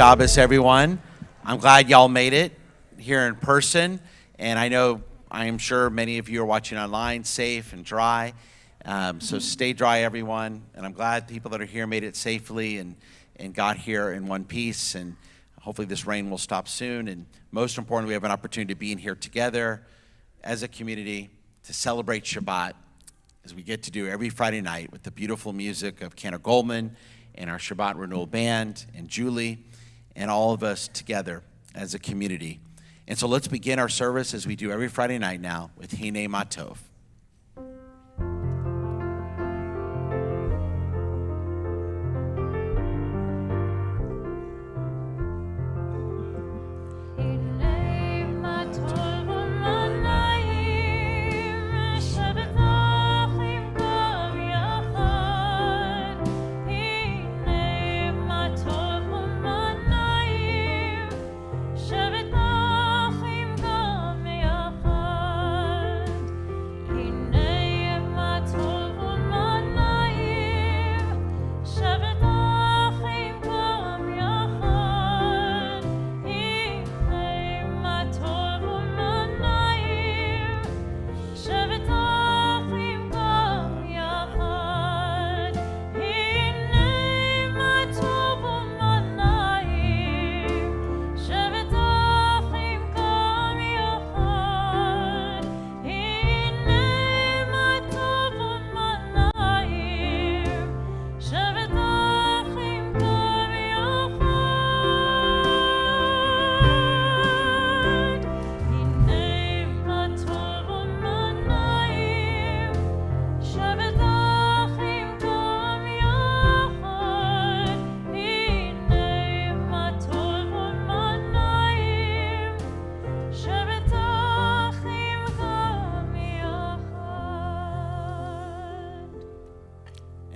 Davis, everyone. I'm glad y'all made it here in person. And I am sure many of you are watching online, safe and dry. So stay dry, everyone. And I'm glad people that are here made it safely and got here in one piece. And hopefully this rain will stop soon. And most importantly, we have an opportunity to be in here together as a community to celebrate Shabbat, as we get to do every Friday night with the beautiful music of Cantor Goldman and our Shabbat Renewal Band and Julie and all of us together as a community. And so let's begin our service as we do every Friday night now with Hine Matov.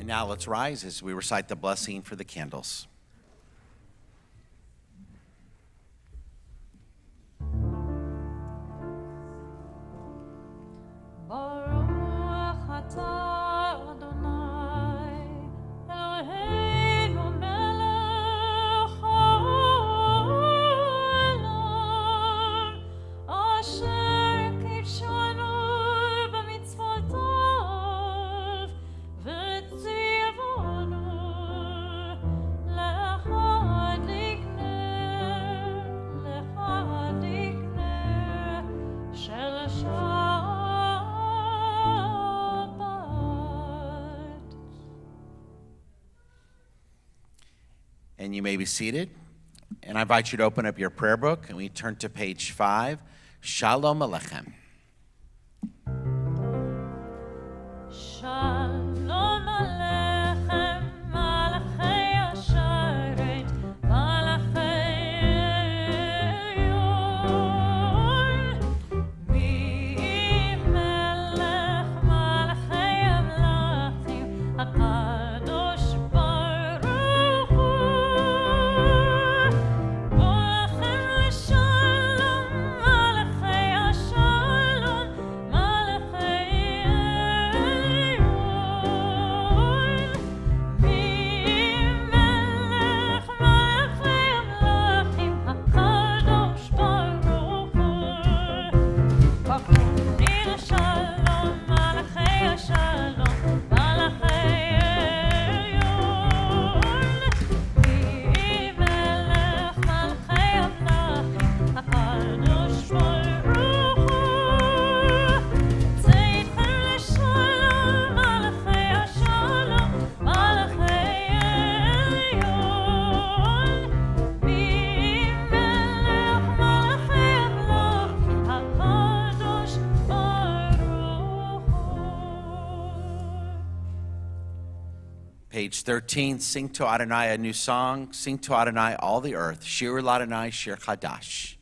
Now let's rise as we recite the blessing for the candles. And you may be seated. And I invite you to open up your prayer book, and we turn to page 5. Shalom Aleichem. Shalom Aleichem, Malachei Asharet, Malachei Elyon. Mi Melech Malachei Amlachim, HaKadosh Baruch Hu. Boachem L'Shalom, Malachei Ashalom, Malachei Elyon. Mi Melech Malachei Amlachim, HaKadosh Baruch Hu. Boachem L'Shalom, Malachei Ashalom, Malachei Elyon. Mi Melech Malachei Amlachim, HaKadosh Baruch Hu. Tzeichen L'Shalom, Malachei Ashalom, Malachei Elyon. Mi Melech Malachei Amlachim, HaKadosh Baruch Hu. Page 13, sing to Adonai a new song. Sing to Adonai all the earth. Shir L'Adonai Shir Chadash.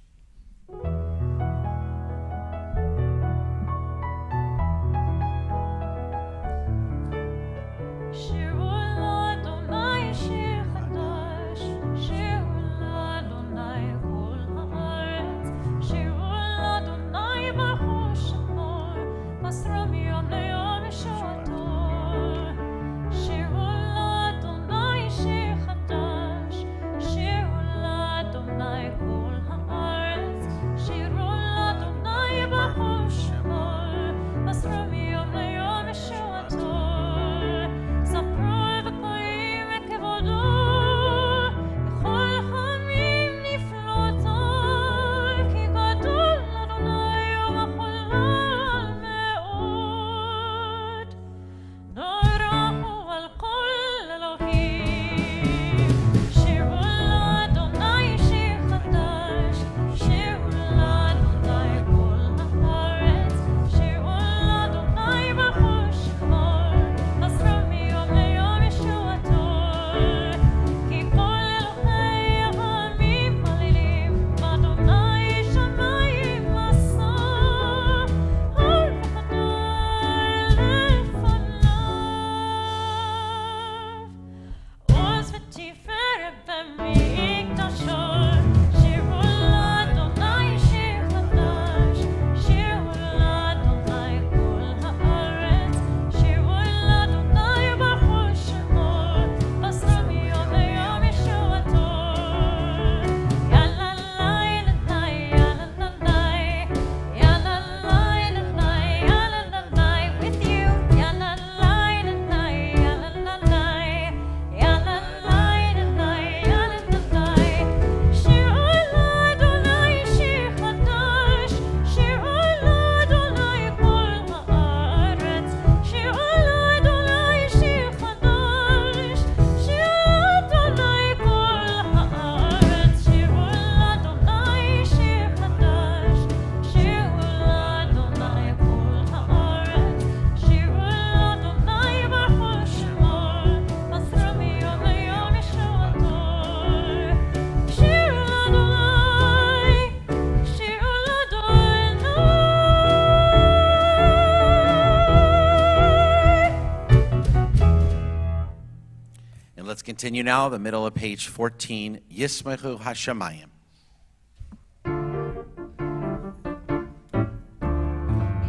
Shiru l'Adonai shir chadash, shiru l'Adonai kol haaretz, shiru l'Adonai baruchu shemo, masro miyom leyom yeshoto. Shiru l'Adonai shir chadash, shiru Let's continue now, the middle of page 14. Yismechu Hashemayim.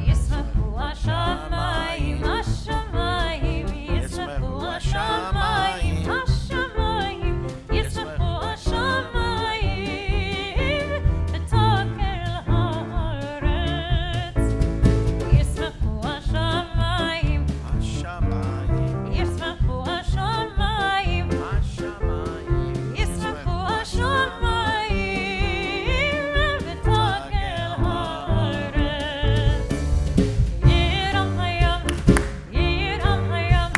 ישמחו השמיים, השמיים, ישמחו השמיים, השמיים, ישמחו השמיים, ותקל הארץ. ישמחו השמיים, Hashemayim. ישמחו השמיים, Hashemayim. ישמחו השמיים, ותקל הארץ. יירם הים, יירם הים,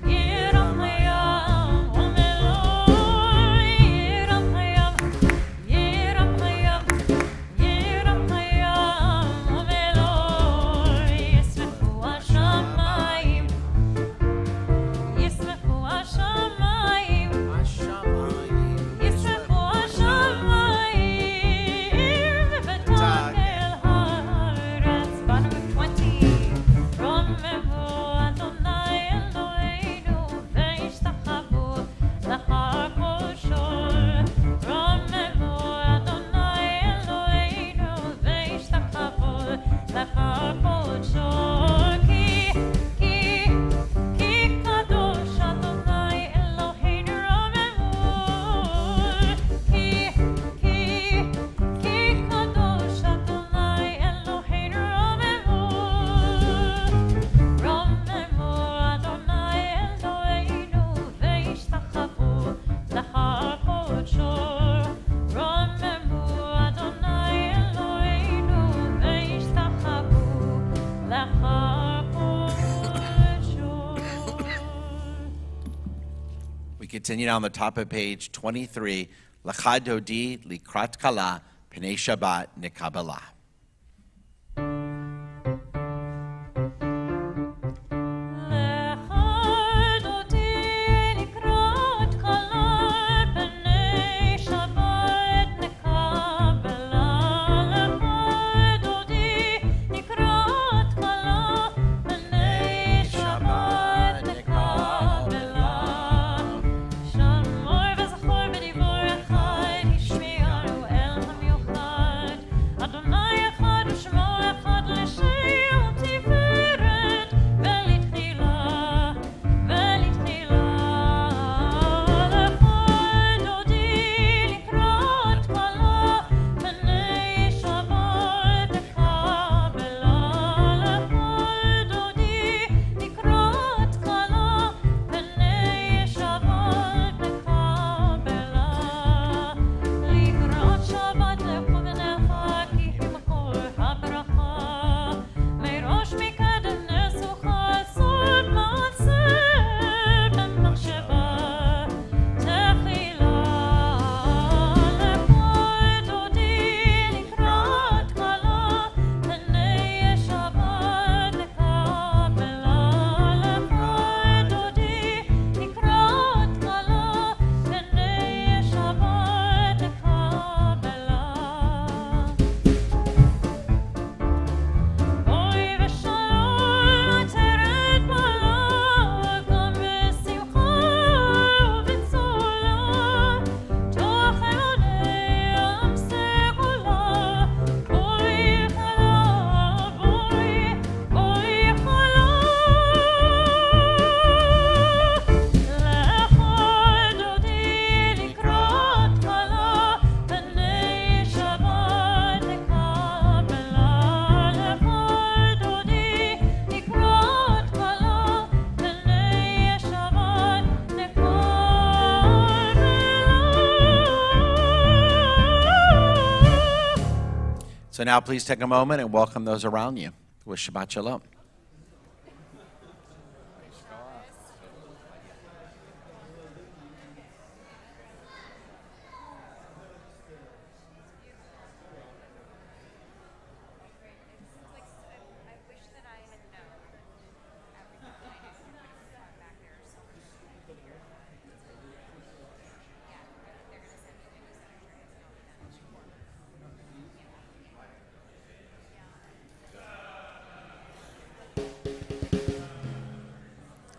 יירם הים, ומלואי. יירם הים, יירם הים, יירם הים, ומלואי. ישמחו השמיים, ישמחו השמיים, Hashemayim. ישמחו השמיים, ותקל הארץ. Bottom of 20. רוממו אדוני אלוהינו והשתחוו לאחר קודשו. רוממו אדוני אלוהינו והשתחוו לאחר קודשו. כי קדוש אדוני אלוהינו רוממו. כי קדוש אדוני אלוהינו רוממו. רוממו אדוני אלוהינו והשתחוו לאחר קודשו. רוממו אדוני אלוהינו והשתחוו לאחר קודשו. We continue down the top of page 23. L'chad dodi likrat kala pnei Shabbat nikabela. לך דודי לקראת כלה פני שבת נקבלה. לך דודי לקראת כלה פני שבת נקבלה. שמור וזכור בדיבור אחד, השמיענו אל המיוחד. אדוני So now please take a moment and welcome those around you with Shabbat Shalom.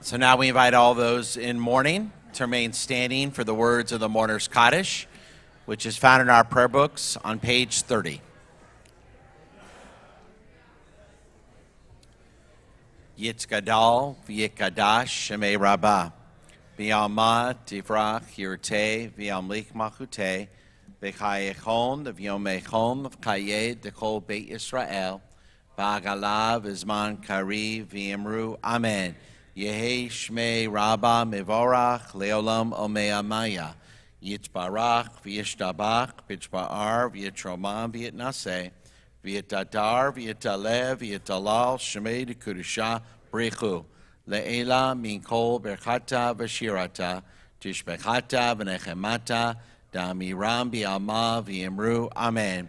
So now we invite all those in mourning to remain standing for the words of the mourner's Kaddish, which is found in our prayer books on page 30. Yitzgadal v'yikadash shemei rabbah, v'yalma tivrach yirteh v'yamlik machuteh, v'chayechon v'yomechon v'chayed d'kol beit Yisrael, v'agalav v'zman kari v'yimru amen. Yehi shmei rabbah mevorach leolam omeamaya, yitbarach v'yishtabach b'chba'ar v'yitromam v'yitnaseh, v'yitadar v'yitalev v'yitalal shmei d'kudusha brechu, le'ela min kol berchata v'shirata, tishbechata v'nechemata, da'amiram b'alma v'yimru amen.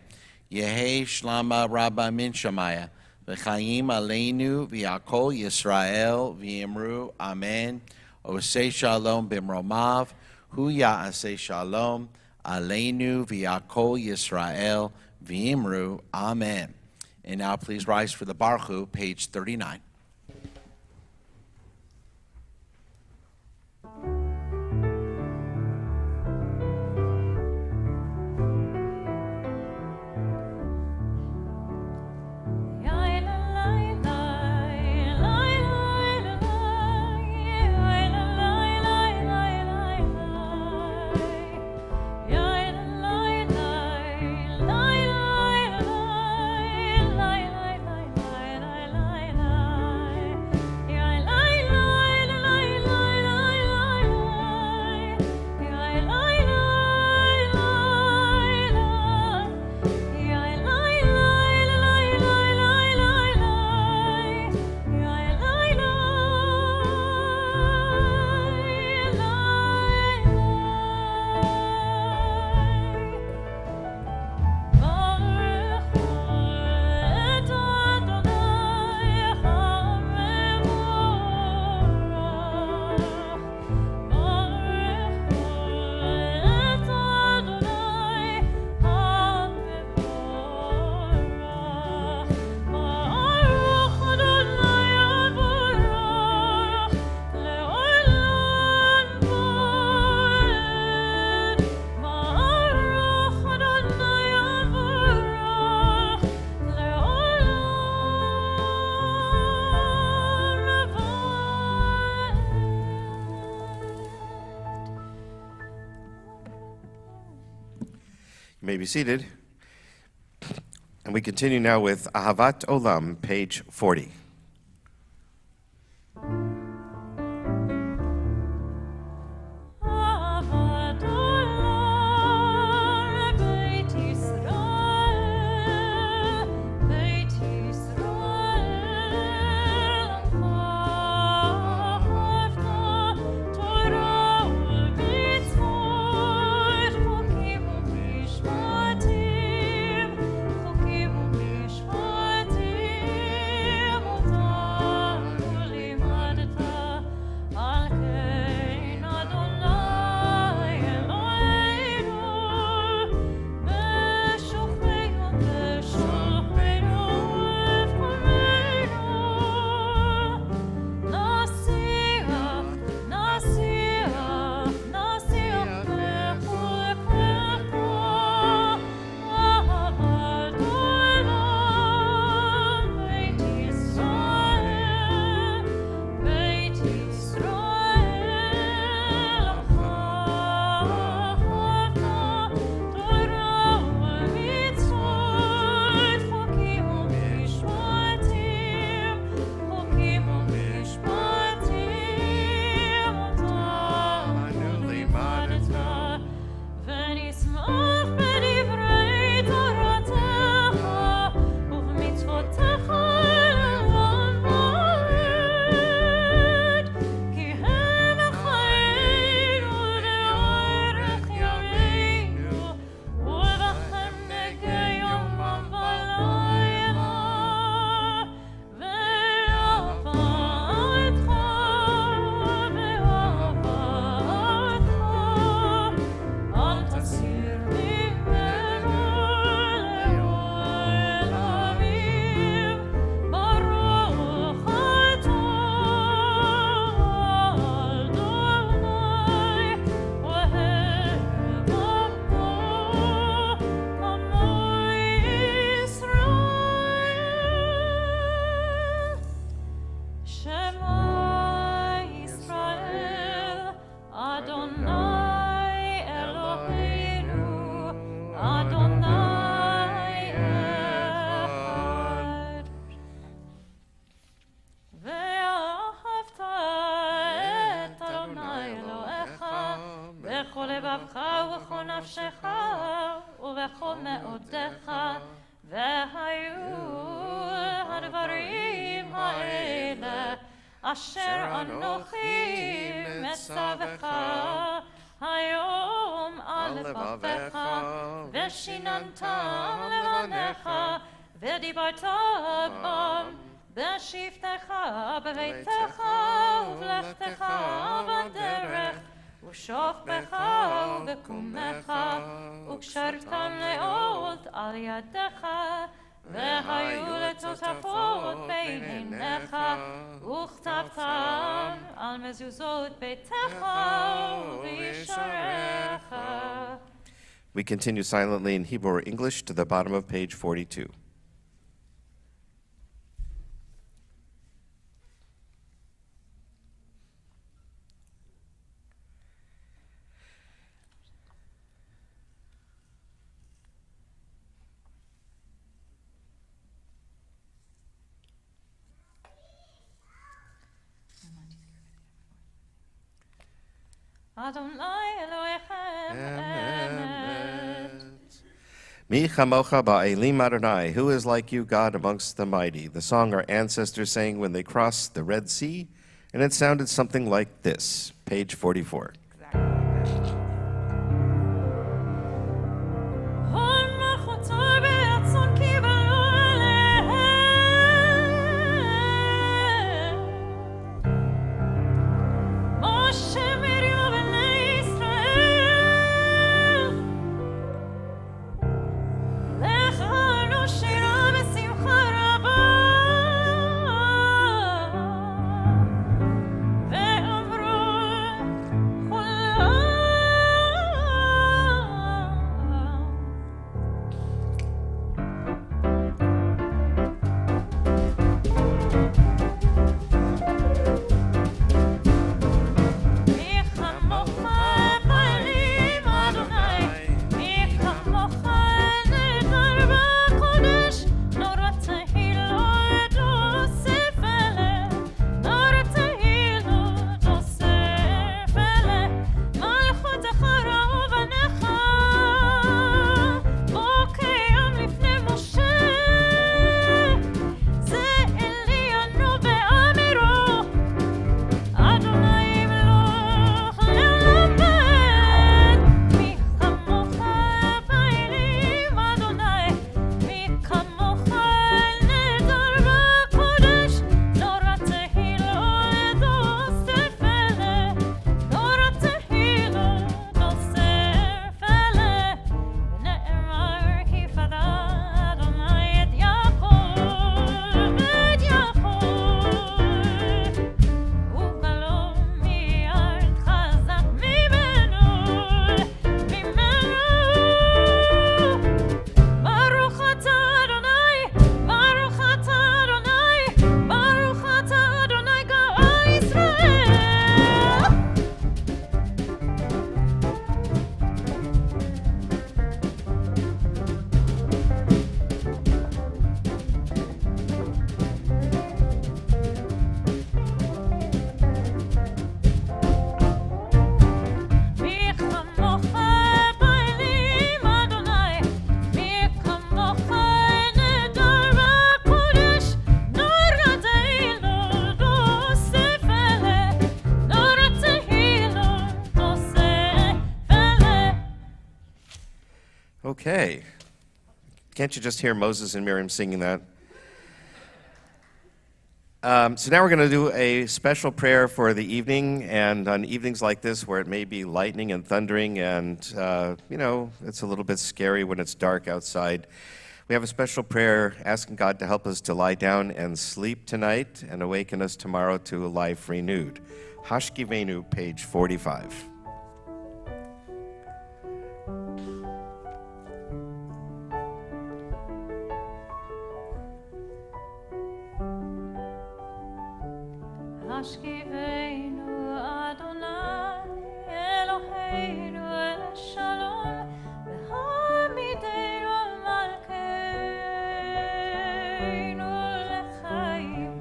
Yehi shlama rabbah min shamaya, v'chaim aleinu v'yakol Yisrael v'yimru amen. Osei shalom b'mromav, hu ya'aseh shalom aleinu v'yakol Yisrael v'yimru amen. And now please rise for the Baruch, page 39. You may be seated. And we continue now with Ahavat Olam, page 40. בכל לבבך ובכל נפשך ובכל מאודיך, והיו הדברים האלה אשר אנוכי מצווך היום על לבביך, ושיננתם לבניך, ודיברת בם בשבתך בביתך ובלכתך בדרך, ושוכבך ובקומך, וקשרתם לעוד על ידך, והיו לטוטפות בין עיניך, וכתבתם על מזוזות ביתך ובישעריך. We continue silently in Hebrew or English to the bottom of page 42. Adonai Elohechem Emet. Mi chamocha ba'elim Adonai, who is like you, God, amongst the mighty? The song our ancestors sang when they crossed the Red Sea, and it sounded something like this, page 44. Okay. Can't you just hear Moses and Miriam singing that? So now we're going to do a special prayer for the evening, and on evenings like this where it may be lightning and thundering and, it's a little bit scary when it's dark outside, we have a special prayer asking God to help us to lie down and sleep tonight and awaken us tomorrow to a life renewed. Hashkivenu, page 45. Hashkivenu Adonai Eloheinu Shalom v'hamidenu Malkeinu l'chaim.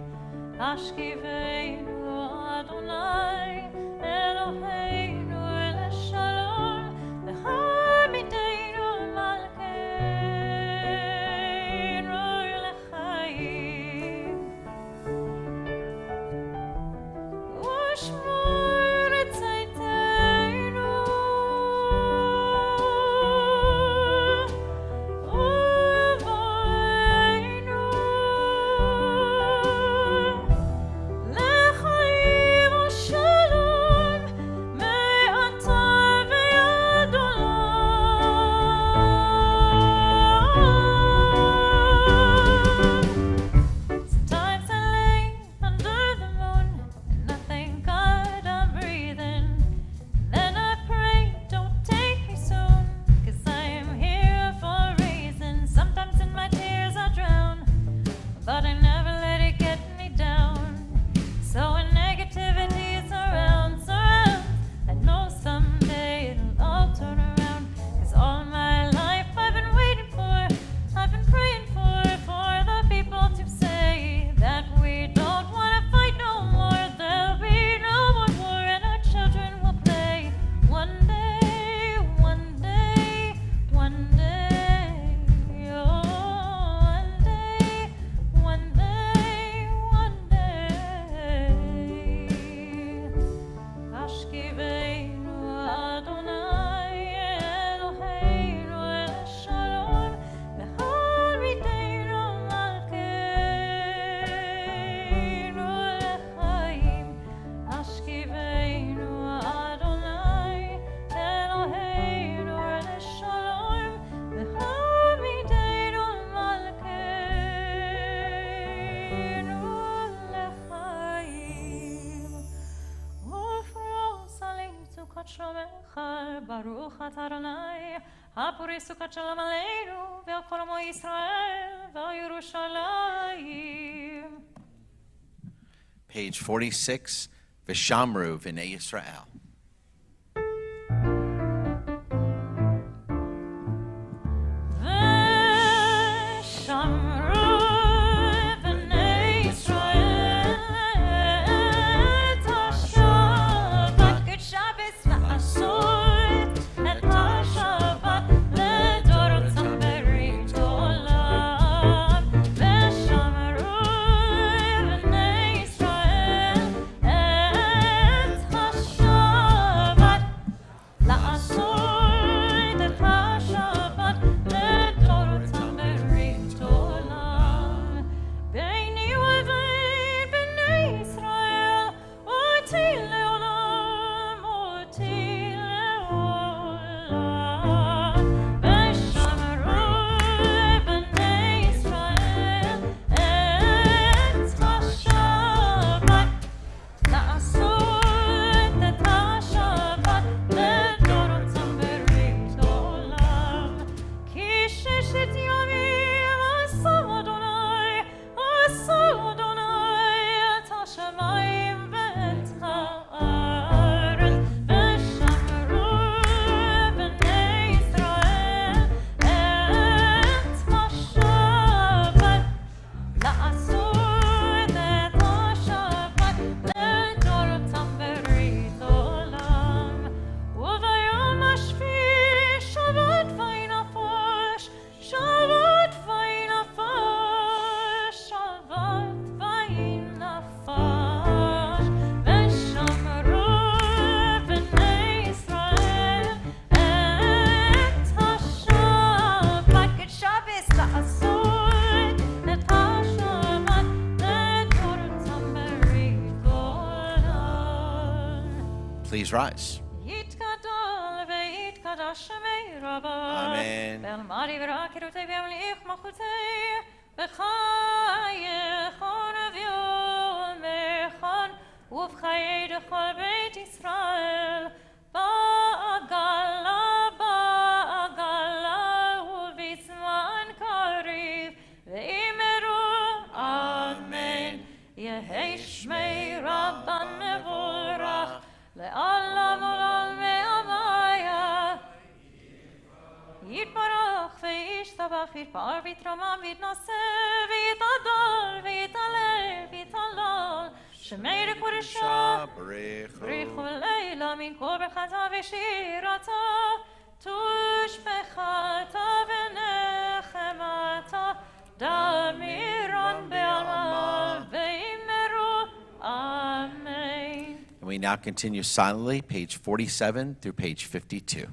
Hashkivenu Adonai Eloheinu Shalom ברוך אתה אדוני, הפוריס סוכת שלום עלינו, ועל כל עמו ישראל, ועל ירושלים. Page 46, Vishamru V'nei Yisrael. Please rise. Amen. לעולם עולם ועמיה יתברך וישתבח יתפאר ויתרומם ויתנשא ויתהדר ויתהלל ויתהלל שמי לקודשה בריחו לילה מן כל ברכתה ושירתה תושבחתה ונחמתה דמירן בעלמא ואמרו אמן. And we now continue silently, page 47 through page 52.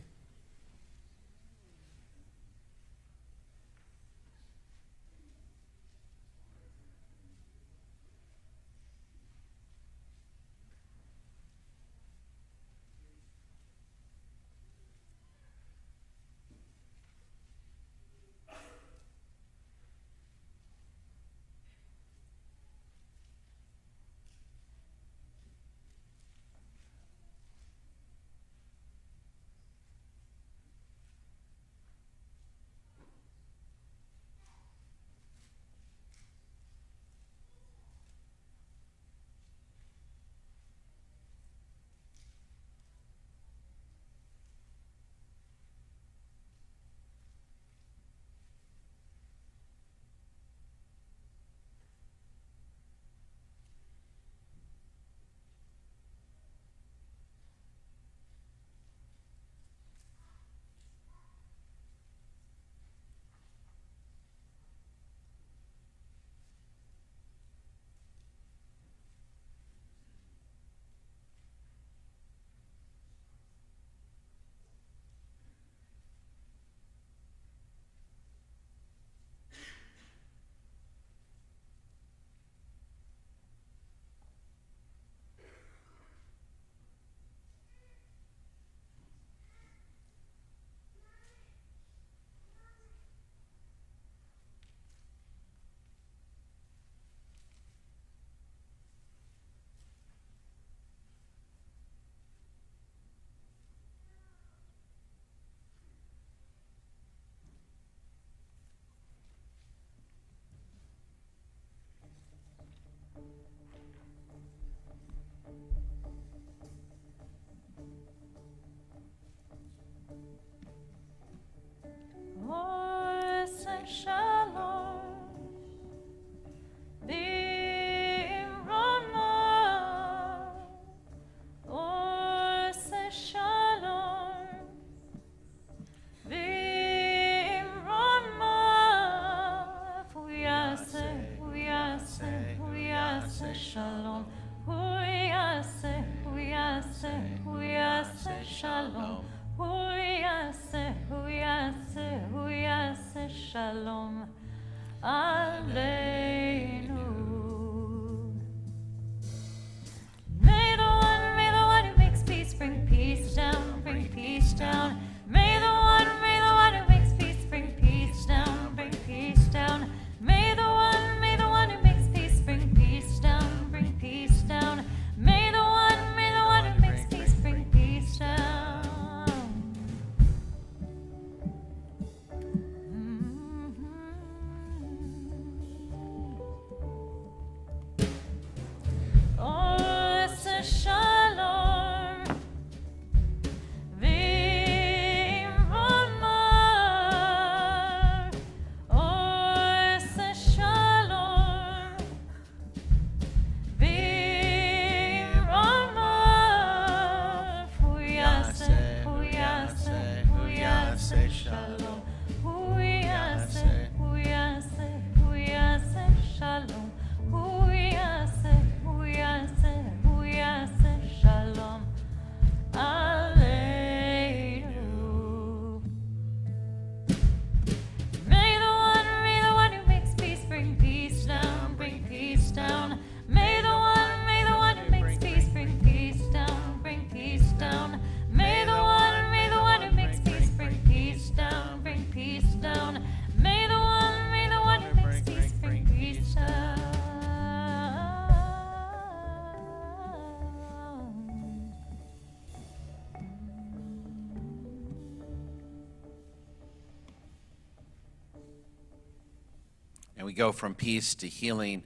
And we go from peace to healing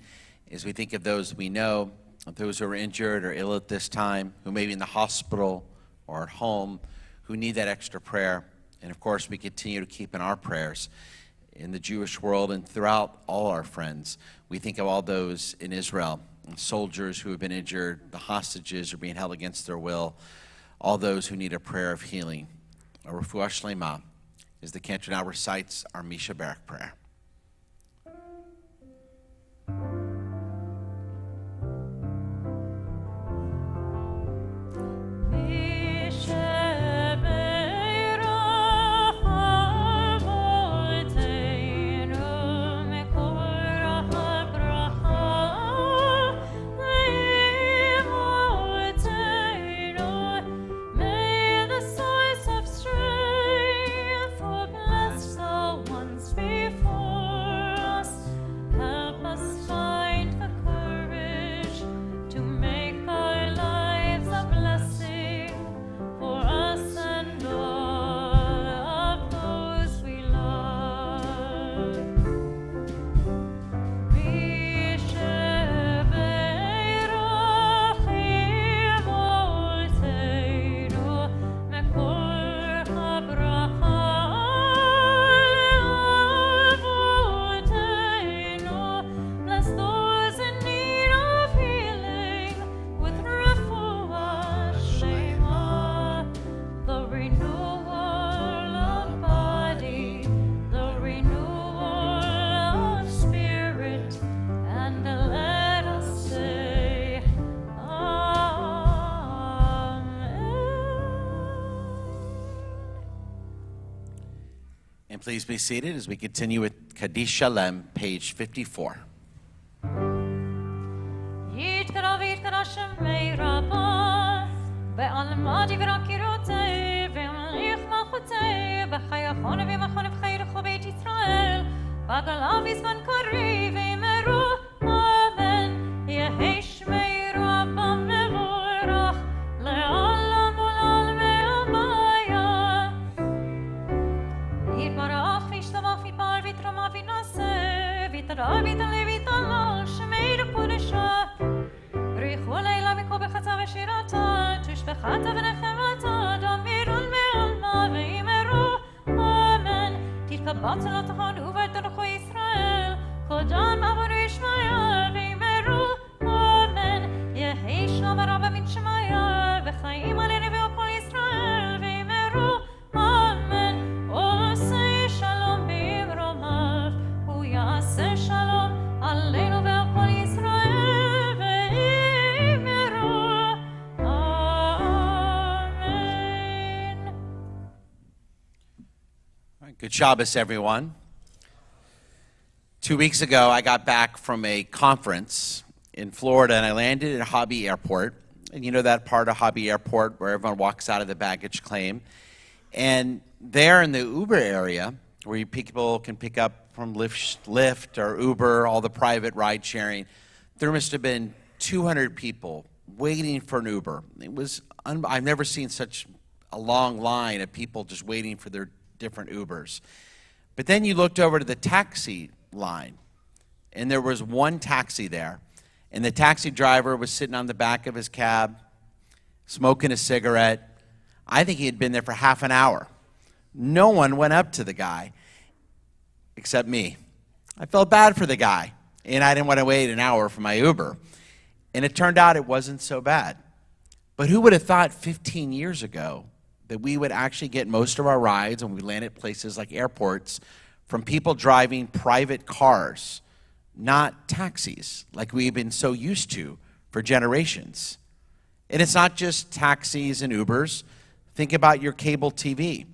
as we think of those we know, those who are injured or ill at this time, who may be in the hospital or at home, who need that extra prayer. And of course, we continue to keep in our prayers in the Jewish world and throughout all our friends. We think of all those in Israel, soldiers who have been injured, the hostages who are being held against their will, all those who need a prayer of healing. A refuah shlema, as the cantor now recites our Misha Barak prayer. And please be seated as we continue with Kaddish Shalem, page 54. Good Shabbos, everyone. 2 weeks ago, I got back from a conference in Florida, and I landed at Hobby Airport. And you know that part of Hobby Airport where everyone walks out of the baggage claim. And there in the Uber area, where people can pick up from Lyft or Uber, all the private ride sharing, there must have been 200 people waiting for an Uber. I've never seen such a long line of people just waiting for their different Ubers. But then you looked over to the taxi line, and there was one taxi there, and the taxi driver was sitting on the back of his cab, smoking a cigarette. I think he had been there for half an hour. No one went up to the guy, except me. I felt bad for the guy, and I didn't want to wait an hour for my Uber. And it turned out it wasn't so bad. But who would have thought 15 years ago that we would actually get most of our rides when we land at places like airports from people driving private cars, not taxis, like we've been so used to for generations. And it's not just taxis and Ubers. Think about your cable TV.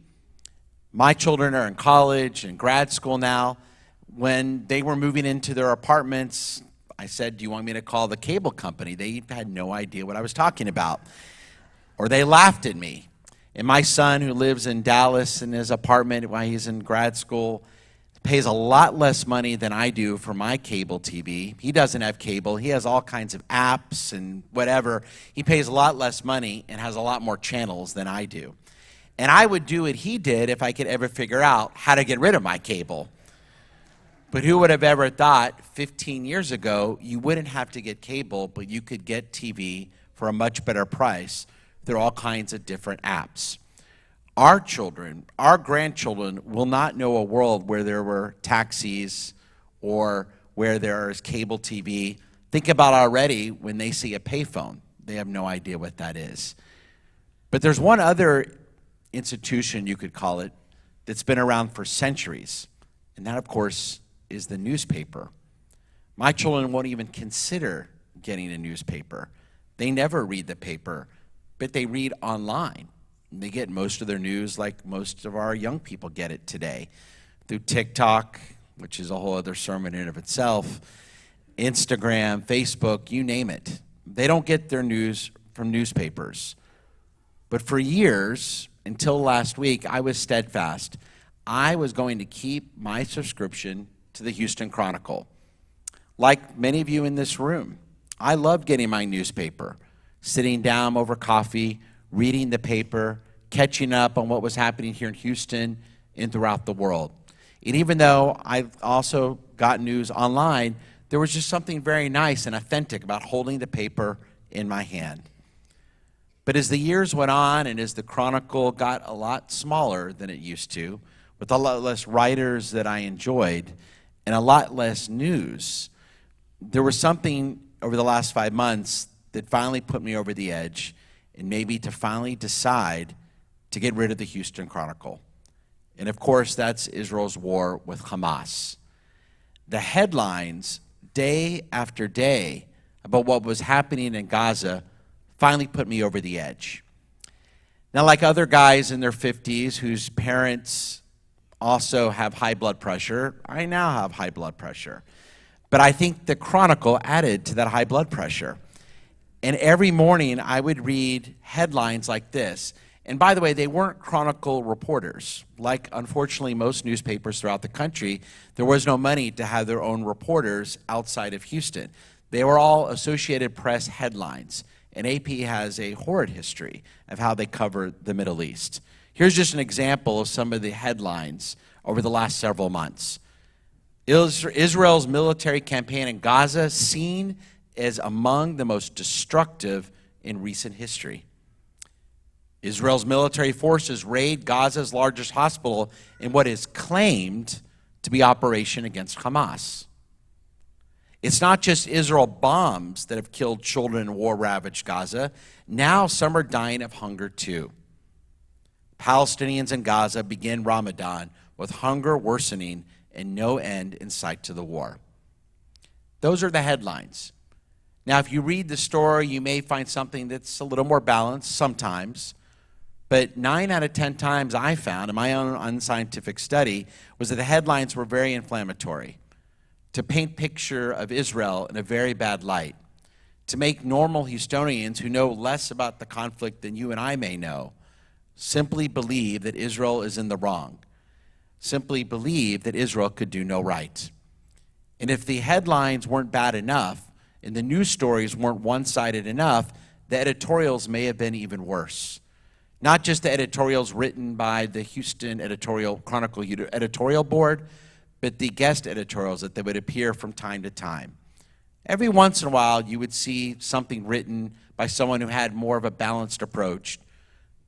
My children are in college and grad school now. When they were moving into their apartments, I said, "Do you want me to call the cable company?" They had no idea what I was talking about. Or they laughed at me. And my son, who lives in Dallas in his apartment while he's in grad school, pays a lot less money than I do for my cable TV. He doesn't have cable. He has all kinds of apps and whatever. He pays a lot less money and has a lot more channels than I do. And I would do what he did if I could ever figure out how to get rid of my cable. But who would have ever thought 15 years ago you wouldn't have to get cable, but you could get TV for a much better price through all kinds of different apps. Our children, our grandchildren will not know a world where there were taxis or where there is cable TV. Think about already when they see a payphone. They have no idea what that is. But there's one other institution, you could call it, that's been around for centuries. And that, of course, is the newspaper. My children won't even consider getting a newspaper. They never read the paper, but they read online. And they get most of their news like most of our young people get it today, through TikTok, which is a whole other sermon in and of itself, Instagram, Facebook, you name it. They don't get their news from newspapers. But for years, until last week, I was steadfast. I was going to keep my subscription to the Houston Chronicle. Like many of you in this room, I love getting my newspaper, sitting down over coffee, reading the paper, catching up on what was happening here in Houston and throughout the world. And even though I also got news online, there was just something very nice and authentic about holding the paper in my hand. But as the years went on and as the Chronicle got a lot smaller than it used to, with a lot less writers that I enjoyed and a lot less news, there was something over the last 5 months that finally put me over the edge and maybe to finally decide to get rid of the Houston Chronicle. And of course, that's Israel's war with Hamas. The headlines day after day about what was happening in Gaza finally put me over the edge. Now, like other guys in their 50s whose parents also have high blood pressure, I now have high blood pressure. But I think the Chronicle added to that high blood pressure. And every morning I would read headlines like this. And by the way, they weren't Chronicle reporters. Like, unfortunately, most newspapers throughout the country, there was no money to have their own reporters outside of Houston. They were all Associated Press headlines. And AP has a horrid history of how they cover the Middle East. Here's just an example of some of the headlines over the last several months. Israel's military campaign in Gaza seen as among the most destructive in recent history. Israel's military forces raid Gaza's largest hospital in what is claimed to be operation against Hamas. It's not just Israel bombs that have killed children in war-ravaged Gaza. Now some are dying of hunger too. Palestinians in Gaza begin Ramadan with hunger worsening and no end in sight to the war. Those are the headlines. Now, if you read the story, you may find something that's a little more balanced sometimes. But 9 out of 10 times I found in my own unscientific study was that the headlines were very inflammatory, to paint a picture of Israel in a very bad light, to make normal Houstonians who know less about the conflict than you and I may know simply believe that Israel is in the wrong, simply believe that Israel could do no right. And if the headlines weren't bad enough and the news stories weren't one-sided enough, the editorials may have been even worse. Not just the editorials written by the Houston Chronicle editorial board, but the guest editorials that would appear from time to time. Every once in a while, you would see something written by someone who had more of a balanced approach.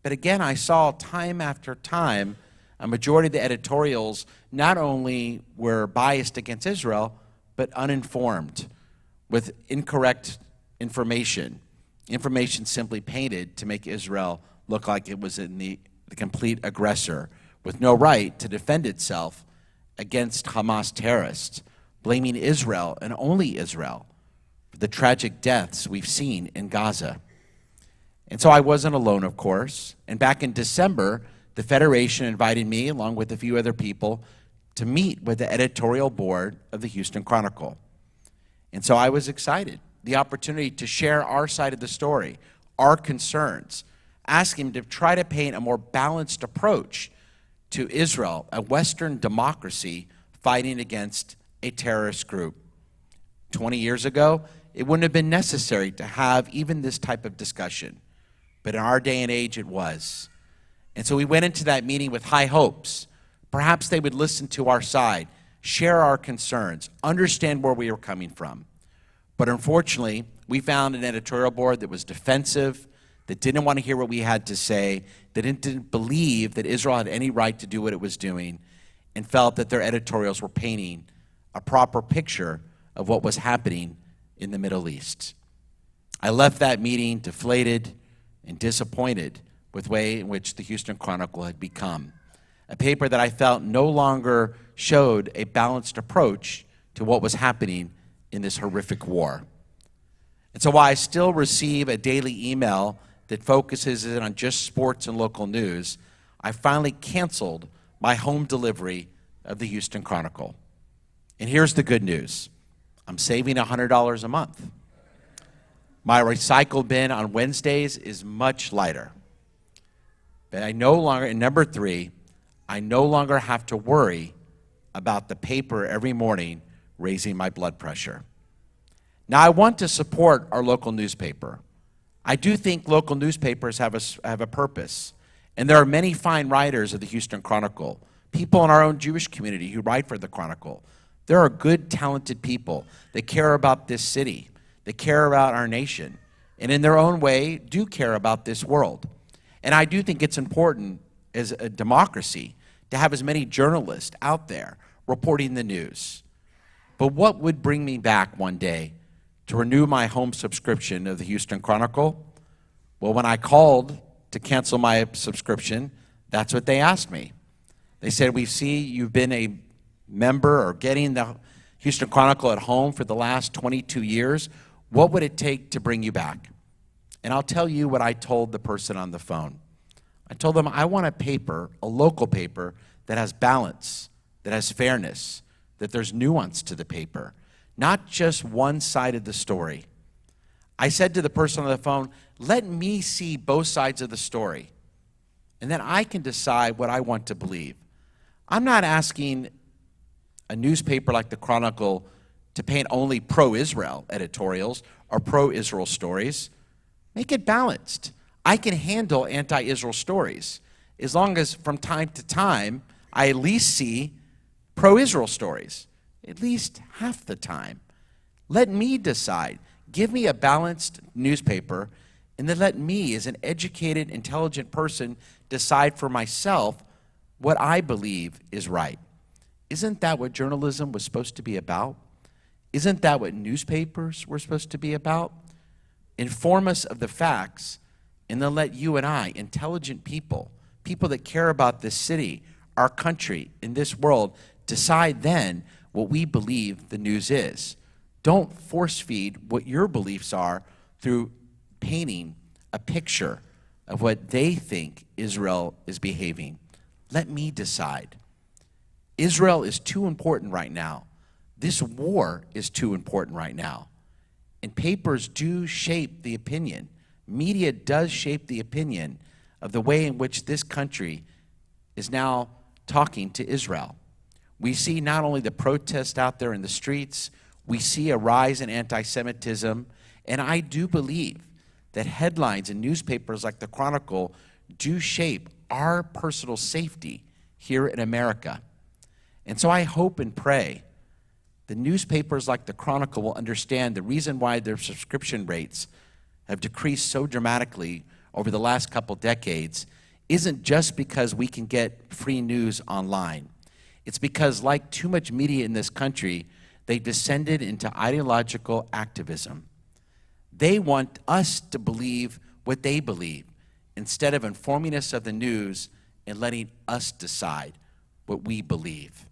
But again, I saw time after time, a majority of the editorials not only were biased against Israel, but uninformed, with incorrect information simply painted to make Israel look like it was the complete aggressor with no right to defend itself against Hamas terrorists, blaming Israel and only Israel for the tragic deaths we've seen in Gaza. And so I wasn't alone, of course. And back in December, the Federation invited me, along with a few other people, to meet with the editorial board of the Houston Chronicle. And so I was excited, the opportunity to share our side of the story, our concerns, ask him to try to paint a more balanced approach to Israel, a Western democracy fighting against a terrorist group. 20 years ago, it wouldn't have been necessary to have even this type of discussion. But in our day and age, it was. And so we went into that meeting with high hopes. Perhaps they would listen to our side, share our concerns, understand where we were coming from. But unfortunately, we found an editorial board that was defensive, that didn't want to hear what we had to say, that didn't believe that Israel had any right to do what it was doing, and felt that their editorials were painting a proper picture of what was happening in the Middle East. I left that meeting deflated and disappointed with the way in which the Houston Chronicle had become, a paper that I felt no longer showed a balanced approach to what was happening in this horrific war. And so while I still receive a daily email that focuses in on just sports and local news, I finally canceled my home delivery of the Houston Chronicle. And here's the good news. I'm saving $100 a month. My recycle bin on Wednesdays is much lighter. But I no longer, and number 3, I no longer have to worry about the paper every morning raising my blood pressure. Now, I want to support our local newspaper. I do think local newspapers have a purpose. And there are many fine writers of the Houston Chronicle, people in our own Jewish community who write for the Chronicle. There are good, talented people that care about this city, that care about our nation, and in their own way do care about this world. And I do think it's important as a democracy to have as many journalists out there reporting the news. But what would bring me back one day to renew my home subscription of the Houston Chronicle? Well, when I called to cancel my subscription, that's what they asked me. They said, we see you've been a member or getting the Houston Chronicle at home for the last 22 years. What would it take to bring you back? And I'll tell you what I told the person on the phone. I told them I want a paper, a local paper, that has balance, that has fairness, that there's nuance to the paper, not just one side of the story. I said to the person on the phone, let me see both sides of the story, and then I can decide what I want to believe. I'm not asking a newspaper like the Chronicle to paint only pro-Israel editorials or pro-Israel stories. Make it balanced. I can handle anti-Israel stories as long as from time to time I at least see pro-Israel stories, at least half the time. Let me decide. Give me a balanced newspaper, and then let me, as an educated, intelligent person, decide for myself what I believe is right. Isn't that what journalism was supposed to be about? Isn't that what newspapers were supposed to be about? Inform us of the facts, and then let you and I, intelligent people, people that care about this city, our country, in this world, decide then what we believe the news is. Don't force feed what your beliefs are through painting a picture of what they think Israel is behaving. Let me decide. Israel is too important right now. This war is too important right now. And papers do shape the opinion. Media does shape the opinion of the way in which this country is now talking to Israel. We see not only the protest out there in the streets, we see a rise in anti-Semitism, and I do believe that headlines in newspapers like the Chronicle do shape our personal safety here in America. And so I hope and pray the newspapers like the Chronicle will understand the reason why their subscription rates have decreased so dramatically over the last couple decades isn't just because we can get free news online. It's because, like too much media in this country, they descended into ideological activism. They want us to believe what they believe instead of informing us of the news and letting us decide what we believe.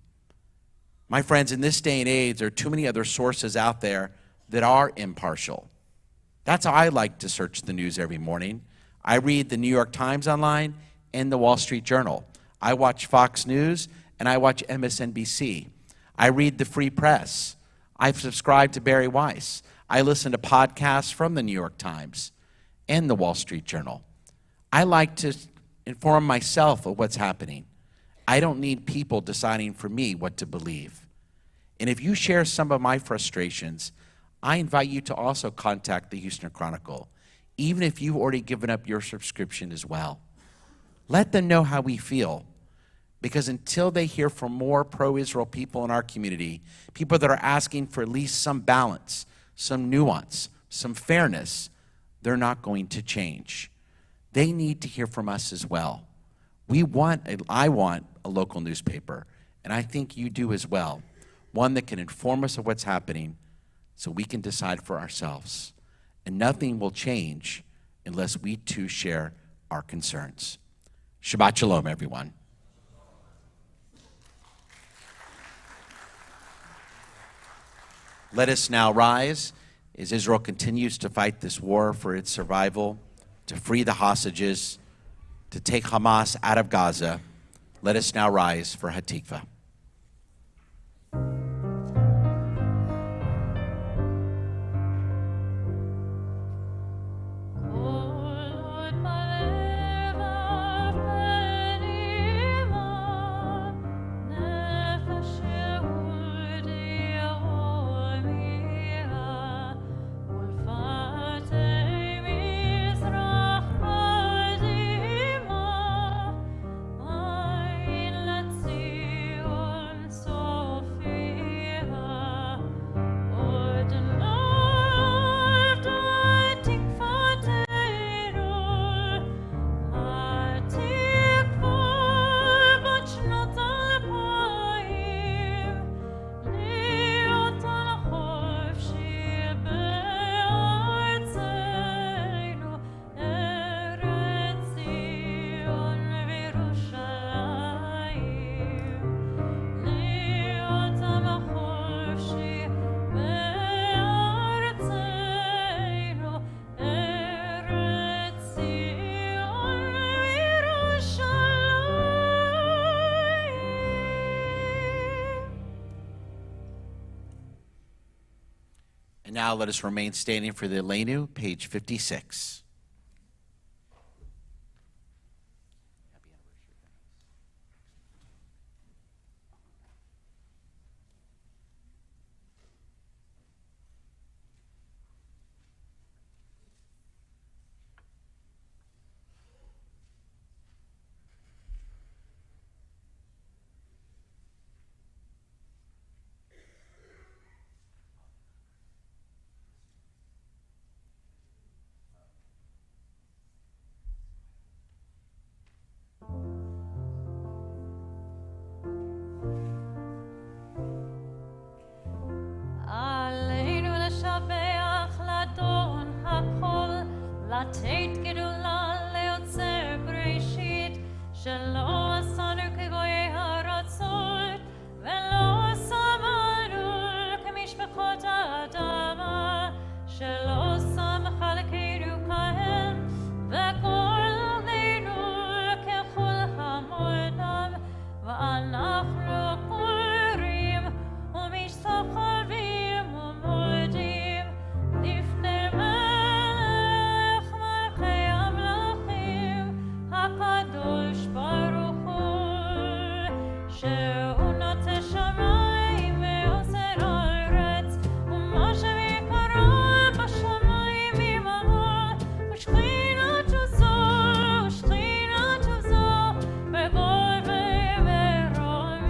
My friends, in this day and age, there are too many other sources out there that are impartial. That's how I like to search the news every morning. I read the New York Times online and the Wall Street Journal. I watch Fox News and I watch MSNBC. I read the Free Press. I've subscribed to Barry Weiss. I listen to podcasts from the New York Times and the Wall Street Journal. I like to inform myself of what's happening. I don't need people deciding for me what to believe. And if you share some of my frustrations, I invite you to also contact the Houston Chronicle, even if you've already given up your subscription as well. Let them know how we feel. Because until they hear from more pro-Israel people in our community, people that are asking for at least some balance, some nuance, some fairness, they're not going to change. They need to hear from us as well. I want a local newspaper, and I think you do as well, one that can inform us of what's happening so we can decide for ourselves. And nothing will change unless we too share our concerns. Shabbat Shalom, everyone. Let us now rise as Israel continues to fight this war for its survival, to free the hostages, to take Hamas out of Gaza. Let us now rise for Hatikvah. And now let us remain standing for the Elenu, page 56. לתת גדולה ליוצר בראשית, שלא עשנו כגויי הארצות, ולא שמנו כמשפחות האדמה, שלא שם חלקנו כהם, וגורלנו ככל המועדם, ואנחנו קוראים ומשתחווים ומודים לפני מלך מלכי המלכים, הקדוש ברוך הוא, שהוא נוטה שמיים ועושה ארץ, ומה שמקרב בשמיים ממעל, ושכינתו זו בגוי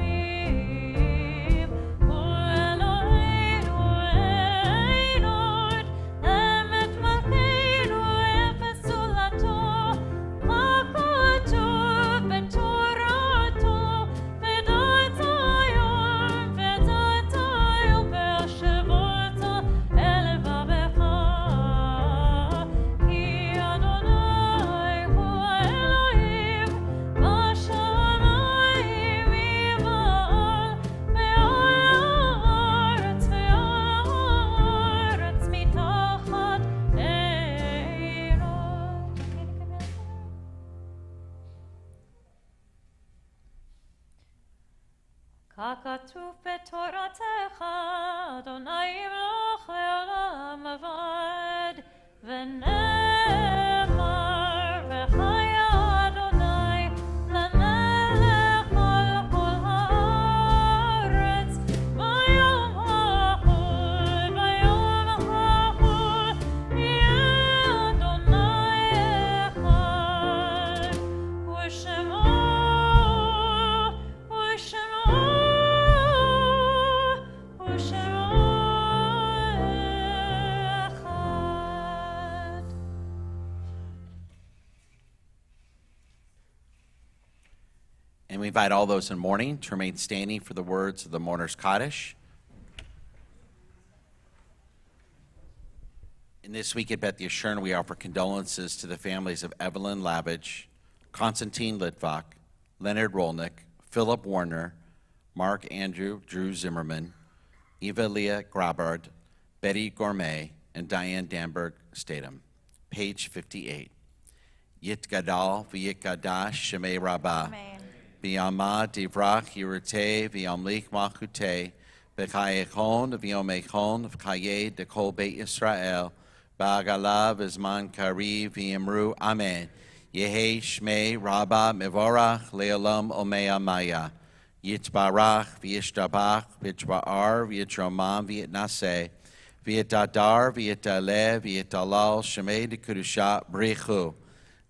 ובמרומים, הוא אלוהינו עינות, אמת מלכנו אפס זולתו, ככתוב בתורתו, ודעת היום והשבות אל לבבך, כי אדוני הוא האלוהים בשמיים ממעל, והארץ מתחת עינו. ככתוב בתורתך, אדוני ימלוך לעולם עבד, ונאמר וחיה אדוני למלך על כל הארץ, ביום ההוא יהיה אדוני אחד, ושמו invite all those in mourning to remain standing for the words of the mourner's Kaddish. And this week at Beth Yeshurun, we offer condolences to the families of Evelyn Labage, Konstantin Litvak, Leonard Rolnick, Philip Warner, Mark Andrew Drew Zimmerman, Eva Leah Grabard, Betty Gourmet, and Diane Danberg Statham. Page 58. Yit Gadal v'yit Gadash Shemei Rabbah. Amen. V'yama divrach yiruteh v'yamlik machuteh v'chayechon v'yomechon v'chayeh dekol Beit Yisrael ba'agalav v'zman kariv v'yimru Amen. Yehi Shmei Rabbah Mevorach Le'olam Omea Maya. Yitbarach v'yishtabach v'yitba'ar v'yitromam v'yitnaseh v'yitadar v'yitaleh v'yitalal Shemei dekudusha brichu.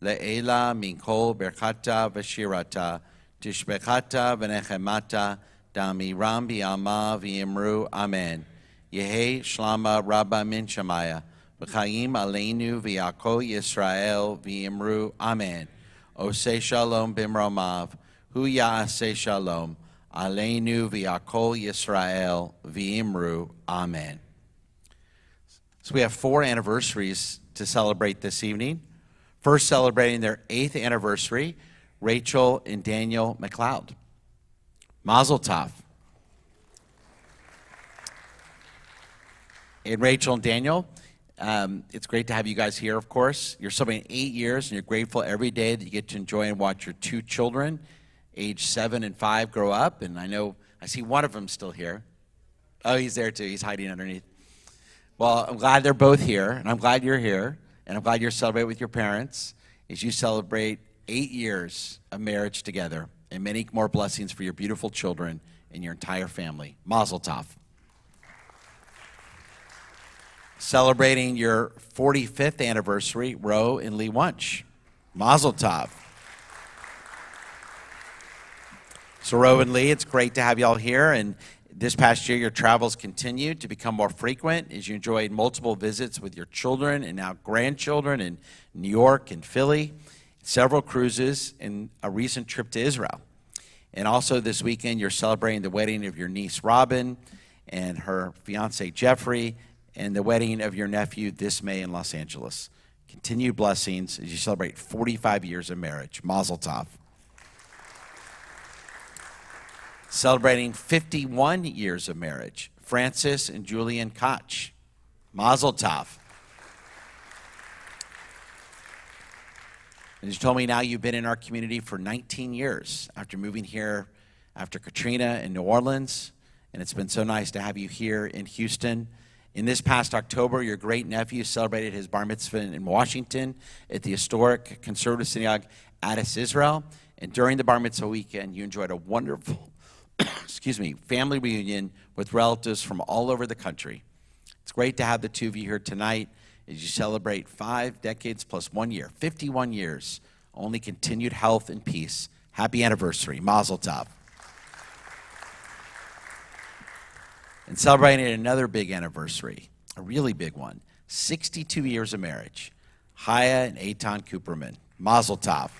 Le'ela min kol berchata v'shirata tishbechata v'nechemata damiram b'yama v'yimru Amen. Yehi shlama rabba min shamaya v'chayim aleinu v'yako Yisrael v'yimru Amen. Oseh shalom b'mromav hu ya'aseh shalom aleinu v'yako Yisrael v'yimru Amen. So we have 4 anniversaries to celebrate this evening. First, celebrating their 8th anniversary, Rachel and Daniel McLeod. Mazel tov. And Rachel and Daniel, it's great to have you guys here, of course. You're celebrating 8 years, and you're grateful every day that you get to enjoy and watch your 2 children, age 7 and 5, grow up. And I see one of them still here. Oh, he's there too. He's hiding underneath. Well, I'm glad they're both here, and I'm glad you're here. And I'm glad you're celebrating with your parents as you celebrate 8 years of marriage together and many more blessings for your beautiful children and your entire family. Mazel tov. Celebrating your 45th anniversary, Ro and Lee Wunsch. Mazel tov. So Ro and Lee, it's great to have y'all here. And this past year, your travels continued to become more frequent as you enjoyed multiple visits with your children and now grandchildren in New York and Philly, several cruises, and a recent trip to Israel. And also this weekend, you're celebrating the wedding of your niece, Robin, and her fiancé, Jeffrey, and the wedding of your nephew this May in Los Angeles. Continued blessings as you celebrate 45 years of marriage. Mazel tov. Celebrating 51 years of marriage, Francis and Julian Koch. Mazel tov. And you told me now you've been in our community for 19 years after moving here after Katrina in New Orleans, and it's been so nice to have you here in Houston. In this past October, your great nephew celebrated his bar mitzvah in Washington at the historic conservative synagogue Addis Israel, and during the bar mitzvah weekend, you enjoyed a wonderful family reunion with relatives from all over the country. It's great to have the 2 of you here tonight as you celebrate 5 decades plus 1 year, 51 years, only continued health and peace. Happy anniversary. Mazel tov. And celebrating another big anniversary, a really big one, 62 years of marriage, Chaya and Eitan Cooperman. Mazel tov.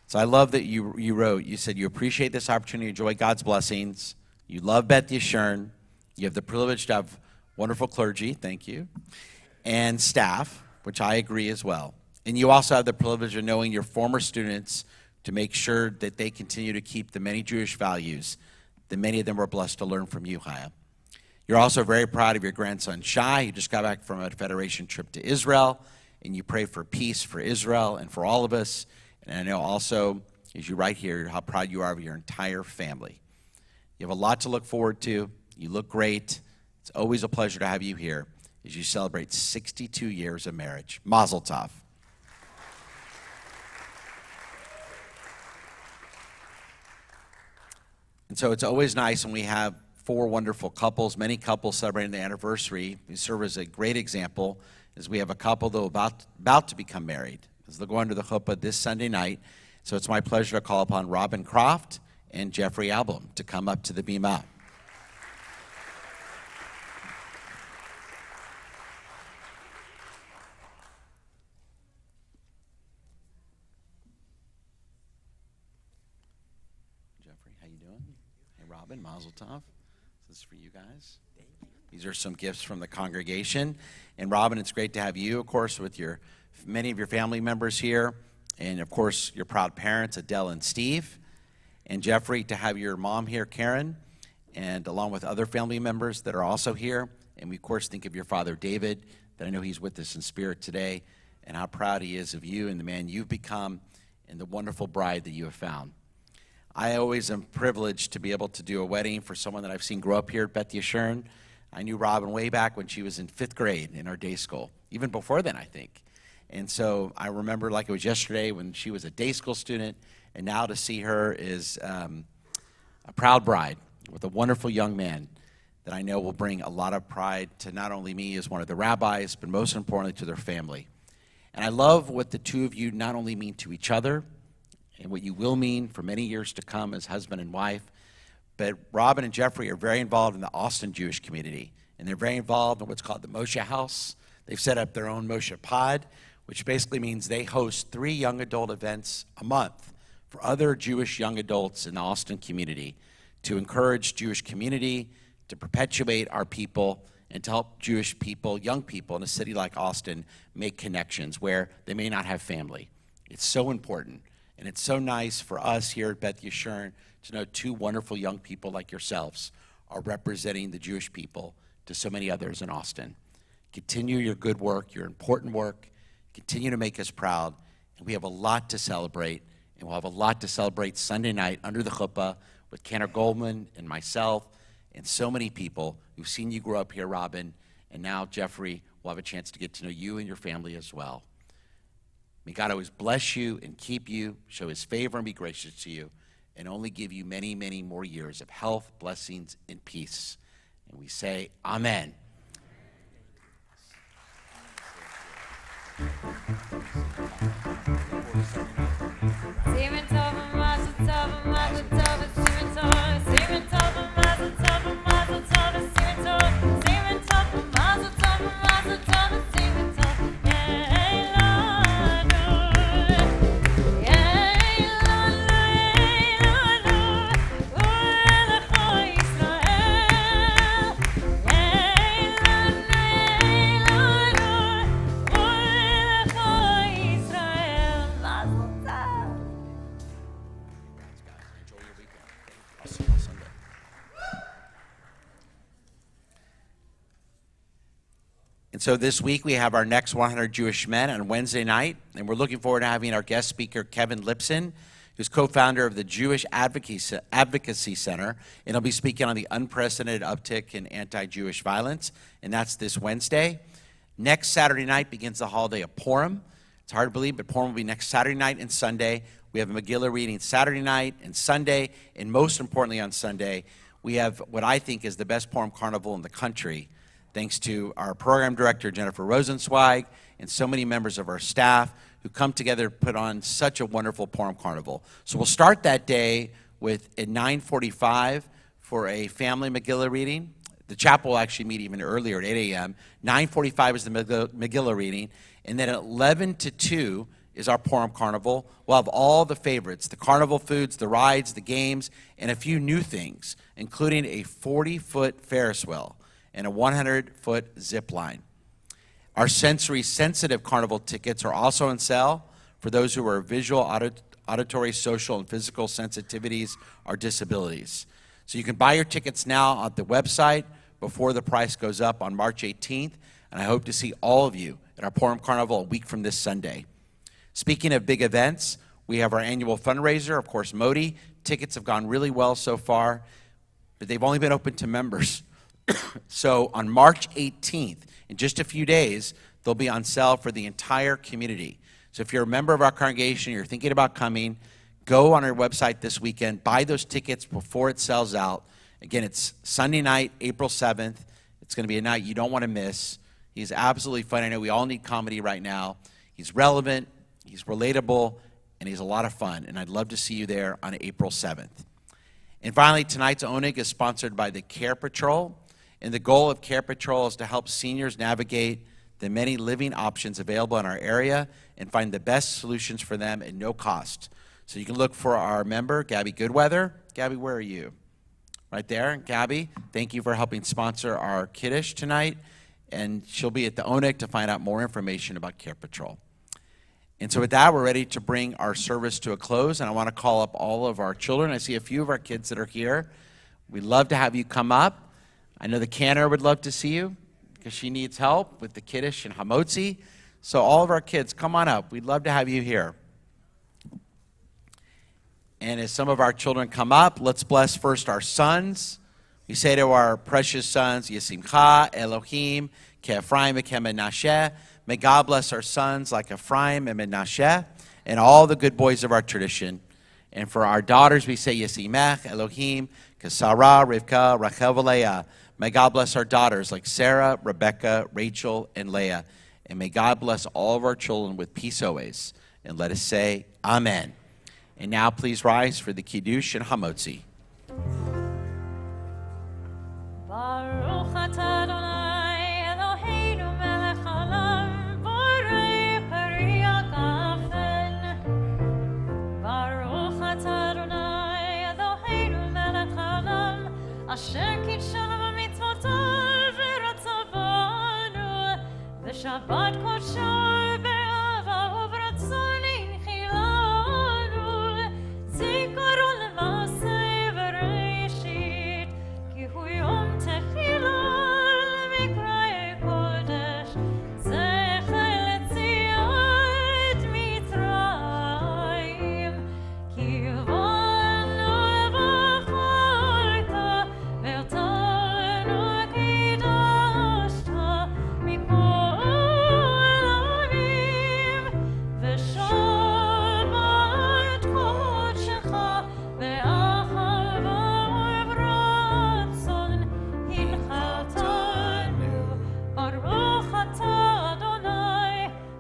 So I love that you wrote, you said you appreciate this opportunity to enjoy God's blessings. You love Beth Yeshurun. You have the privilege to have wonderful clergy, thank you, and staff, which I agree as well. And you also have the privilege of knowing your former students to make sure that they continue to keep the many Jewish values that many of them were blessed to learn from you, Chaya. You're also very proud of your grandson, Shai, who just got back from a Federation trip to Israel, and you pray for peace for Israel and for all of us. And I know also, as you write here, how proud you are of your entire family. You have a lot to look forward to. You look great. It's always a pleasure to have you here as you celebrate 62 years of marriage. Mazel tov. And so it's always nice when we have 4 wonderful couples, many couples celebrating the anniversary. We serve as a great example as we have a couple that are about to become married. As they'll go under the chuppah this Sunday night. So it's my pleasure to call upon Robin Croft and Jeffrey Album to come up to the bima. Robin, Mazel Tov. This is for you guys. These are some gifts from the congregation. And Robin, it's great to have you, of course, with many of your family members here. And, of course, your proud parents, Adele and Steve. And Jeffrey, to have your mom here, Karen, and along with other family members that are also here. And we, of course, think of your father, David, that I know he's with us in spirit today, and how proud he is of you and the man you've become and the wonderful bride that you have found. I always am privileged to be able to do a wedding for someone that I've seen grow up here at Beth Yeshurun. I knew Robin way back when she was in 5th grade in our day school, even before then, I think. And so I remember like it was yesterday when she was a day school student, and now to see her is a proud bride with a wonderful young man that I know will bring a lot of pride to not only me as one of the rabbis, but most importantly to their family. And I love what the two of you not only mean to each other, and what you will mean for many years to come as husband and wife, but Robin and Jeffrey are very involved in the Austin Jewish community, and they're very involved in what's called the Moshe House. They've set up their own Moshe Pod, which basically means they host 3 young adult events a month for other Jewish young adults in the Austin community to encourage Jewish community, to perpetuate our people, and to help Jewish people, young people in a city like Austin, make connections where they may not have family. It's so important, and it's so nice for us here at Beth Yeshurun to know 2 wonderful young people like yourselves are representing the Jewish people to so many others in Austin. Continue your good work, your important work. Continue to make us proud, and we have a lot to celebrate, and we'll have a lot to celebrate Sunday night under the chuppah with Cantor Goldman and myself and so many people who've seen you grow up here, Robin, and now Jeffrey will have a chance to get to know you and your family as well. May God always bless you and keep you, show his favor and be gracious to you, and only give you many, many more years of health, blessings, and peace. And we say, Amen. And so this week we have our next 100 Jewish Men on Wednesday night, and we're looking forward to having our guest speaker, Kevin Lipson, who's co-founder of the Jewish Advocacy Center, and he'll be speaking on the unprecedented uptick in anti-Jewish violence, and that's this Wednesday. Next Saturday night begins the holiday of Purim. It's hard to believe, but Purim will be next Saturday night and Sunday. We have a Megillah reading Saturday night and Sunday, and most importantly on Sunday, we have what I think is the best Purim carnival in the country, thanks to our program director, Jennifer Rosenzweig, and so many members of our staff who come together to put on such a wonderful Purim carnival. So we'll start that day at 9:45 for a family Megillah reading. The chapel will actually meet even earlier at 8 a.m. 9:45 is the Megillah reading, and then at 11 to 2 is our Purim carnival. We'll have all the favorites, the carnival foods, the rides, the games, and a few new things, including a 40-foot Ferris wheel and a 100-foot zip line. Our sensory-sensitive carnival tickets are also on sale for those who are visual, auditory, social, and physical sensitivities or disabilities. So you can buy your tickets now on the website before the price goes up on March 18th, and I hope to see all of you at our Purim Carnival a week from this Sunday. Speaking of big events, we have our annual fundraiser, of course, Modi. Tickets have gone really well so far, but they've only been open to members. So on March 18th, in just a few days, they'll be on sale for the entire community. So if you're a member of our congregation, you're thinking about coming, go on our website this weekend, buy those tickets before it sells out. Again, it's Sunday night, April 7th. It's going to be a night you don't want to miss. He's absolutely fun. I know we all need comedy right now. He's relevant, he's relatable, and he's a lot of fun. And I'd love to see you there on April 7th. And finally, tonight's Onig is sponsored by the Care Patrol. And the goal of Care Patrol is to help seniors navigate the many living options available in our area and find the best solutions for them at no cost. So you can look for our member, Gabby Goodweather. Gabby, where are you? right there. Gabby, thank you for helping sponsor our Kiddush tonight. And she'll be at the ONIC to find out more information about Care Patrol. And so with that, we're ready to bring our service to a close. And I want to call up all of our children. I see a few of our kids that are here. We'd love to have you come up. I know the canner would love to see you because she needs help with the Kiddush and Hamotzi. So all of our kids, come on up. We'd love to have you here. And as some of our children come up, let's bless first our sons. We say to our precious sons, Yesimcha, Elohim, Ke Ephraim, Ke Menashe. May God bless our sons like Ephraim and Menashe, and all the good boys of our tradition. And for our daughters, we say Yesimech, Elohim, Ke Sarah, Rivka, Rachel, Leah. May God bless our daughters like Sarah, Rebecca, Rachel, and Leah. And may God bless all of our children with peace always. And let us say, Amen. And now please rise for the Kiddush and Hamotzi. Baruch atah Adonai Eloheinu melech haolam, borei peri hagafen. Baruch atah Adonai Eloheinu melech haolam, asher kidshanu b'mitzvotav v'ratzav banu, v'shabbat kodsho be'ahava u'b'ratzon inchilanu, zikaron l'maaseh v'reishit, ki hu yom techilah l'mikra'e kodesh, zecher l'tziat Mitzrayim, ki banu v'chalta v'otanu kidashta mikol avim, v'shabbat kodshecha be'ahava u'b'ratzon hinchatanu. Baruch atah Adonai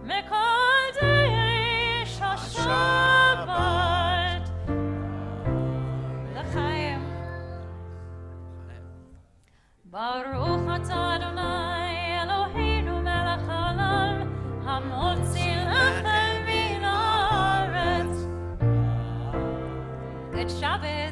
mekadesh haShabbat. L'chaim. Baruch atah Adonai Eloheinu melech haolam, hamotzi lechem min haaretz. Good Shabbat.